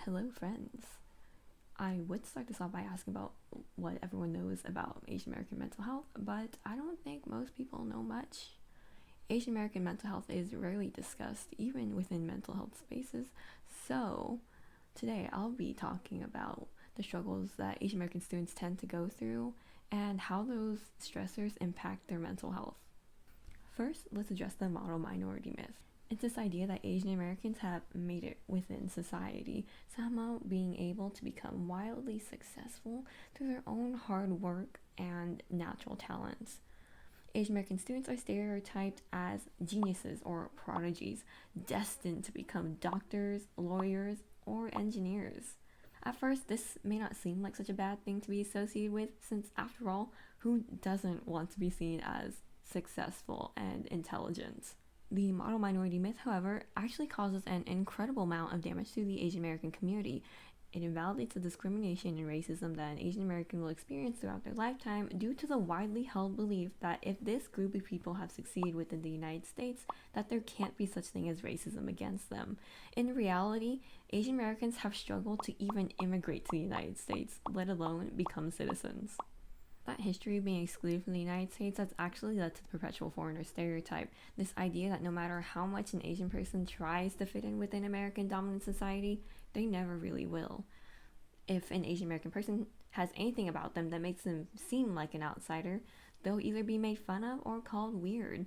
Hello, friends. I would start this off by asking about what everyone knows about Asian American mental health, but I don't think most people know much. Asian American mental health is rarely discussed, even within mental health spaces. So, today I'll be talking about the struggles that Asian American students tend to go through and how those stressors impact their mental health. First, let's address the model minority myth. It's this idea that Asian Americans have made it within society, somehow being able to become wildly successful through their own hard work and natural talents. Asian American students are stereotyped as geniuses or prodigies, destined to become doctors, lawyers, or engineers. At first, this may not seem like such a bad thing to be associated with, since after all, who doesn't want to be seen as successful and intelligent? The model minority myth, however, actually causes an incredible amount of damage to the Asian American community. It invalidates the discrimination and racism that an Asian American will experience throughout their lifetime due to the widely held belief that if this group of people have succeeded within the United States, that there can't be such thing as racism against them. In reality, Asian Americans have struggled to even immigrate to the United States, let alone become citizens. That history of being excluded from the United States has actually led to the perpetual foreigner stereotype. This idea that no matter how much an Asian person tries to fit in within American dominant society, they never really will. If an Asian American person has anything about them that makes them seem like an outsider, they'll either be made fun of or called weird.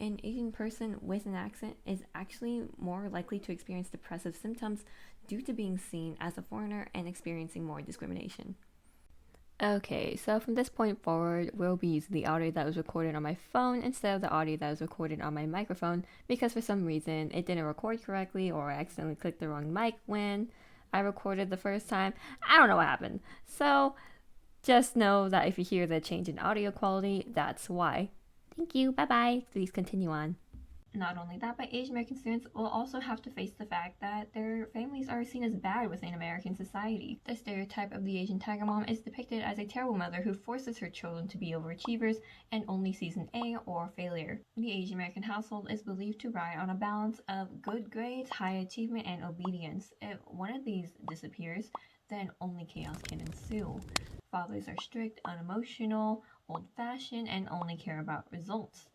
An Asian person with an accent is actually more likely to experience depressive symptoms due to being seen as a foreigner and experiencing more discrimination. Okay, so from this point forward, we'll be using the audio that was recorded on my phone instead of the audio that was recorded on my microphone because for some reason it didn't record correctly or I accidentally clicked the wrong mic when I recorded the first time. I don't know what happened. So just know that if you hear the change in audio quality, that's why. Thank you. Bye bye. Please continue on. Not only that, but Asian American students will also have to face the fact that their families are seen as bad within American society. The stereotype of the Asian tiger mom is depicted as a terrible mother who forces her children to be overachievers and only sees an A or failure. The Asian American household is believed to ride on a balance of good grades, high achievement, and obedience. If one of these disappears, then only chaos can ensue. Fathers are strict, unemotional, old-fashioned, and only care about results.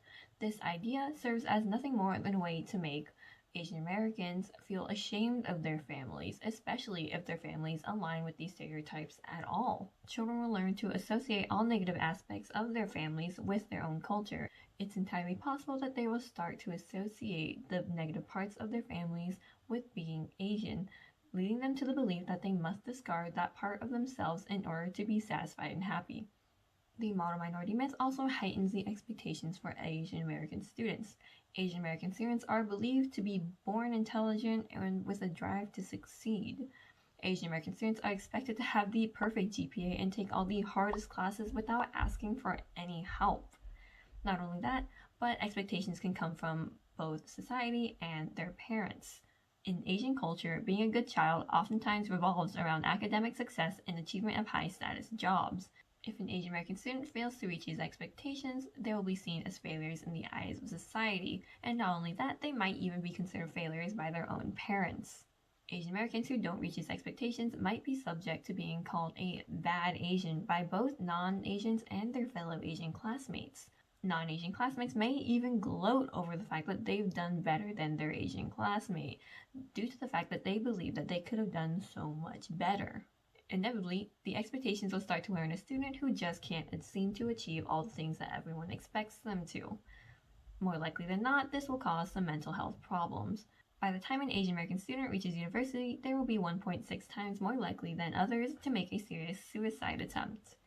This idea serves as nothing more than a way to make Asian Americans feel ashamed of their families, especially if their families align with these stereotypes at all. Children will learn to associate all negative aspects of their families with their own culture. It's entirely possible that they will start to associate the negative parts of their families with being Asian, leading them to the belief that they must discard that part of themselves in order to be satisfied and happy. The model minority myth also heightens the expectations for Asian American students. Asian American students are believed to be born intelligent and with a drive to succeed. Asian American students are expected to have the perfect GPA and take all the hardest classes without asking for any help. Not only that, but expectations can come from both society and their parents. In Asian culture, being a good child oftentimes revolves around academic success and achievement of high-status jobs. If an Asian American student fails to reach these expectations, they will be seen as failures in the eyes of society, and not only that, they might even be considered failures by their own parents. Asian Americans who don't reach these expectations might be subject to being called a bad Asian by both non-Asians and their fellow Asian classmates. Non-Asian classmates may even gloat over the fact that they've done better than their Asian classmate, due to the fact that they believe that they could have done so much better. Inevitably, the expectations will start to wear on a student who just can't seem to achieve all the things that everyone expects them to. More likely than not, this will cause some mental health problems. By the time an Asian American student reaches university, they will be 1.6 times more likely than others to make a serious suicide attempt.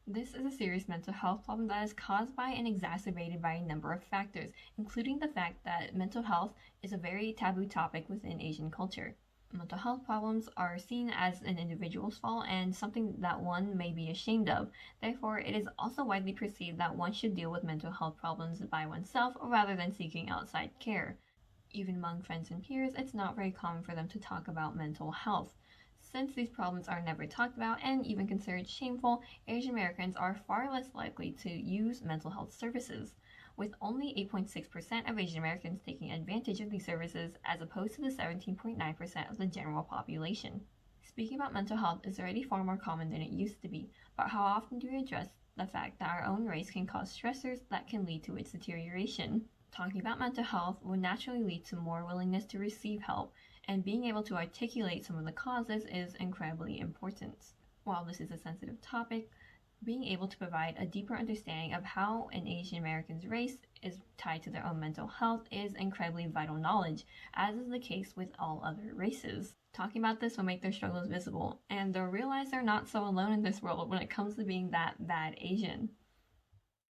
This is a serious mental health problem that is caused by and exacerbated by a number of factors, including the fact that mental health is a very taboo topic within Asian culture. Mental health problems are seen as an individual's fault and something that one may be ashamed of. Therefore, it is also widely perceived that one should deal with mental health problems by oneself rather than seeking outside care. Even among friends and peers, it's not very common for them to talk about mental health. Since these problems are never talked about and even considered shameful, Asian Americans are far less likely to use mental health services. with only 8.6% of Asian Americans taking advantage of these services as opposed to the 17.9% of the general population. Speaking about mental health is already far more common than it used to be, but how often do we address the fact that our own race can cause stressors that can lead to its deterioration? Talking about mental health will naturally lead to more willingness to receive help, and being able to articulate some of the causes is incredibly important. While this is a sensitive topic, being able to provide a deeper understanding of how an Asian American's race is tied to their own mental health is incredibly vital knowledge, as is the case with all other races. Talking about this will make their struggles visible, and they'll realize they're not so alone in this world when it comes to being that bad Asian.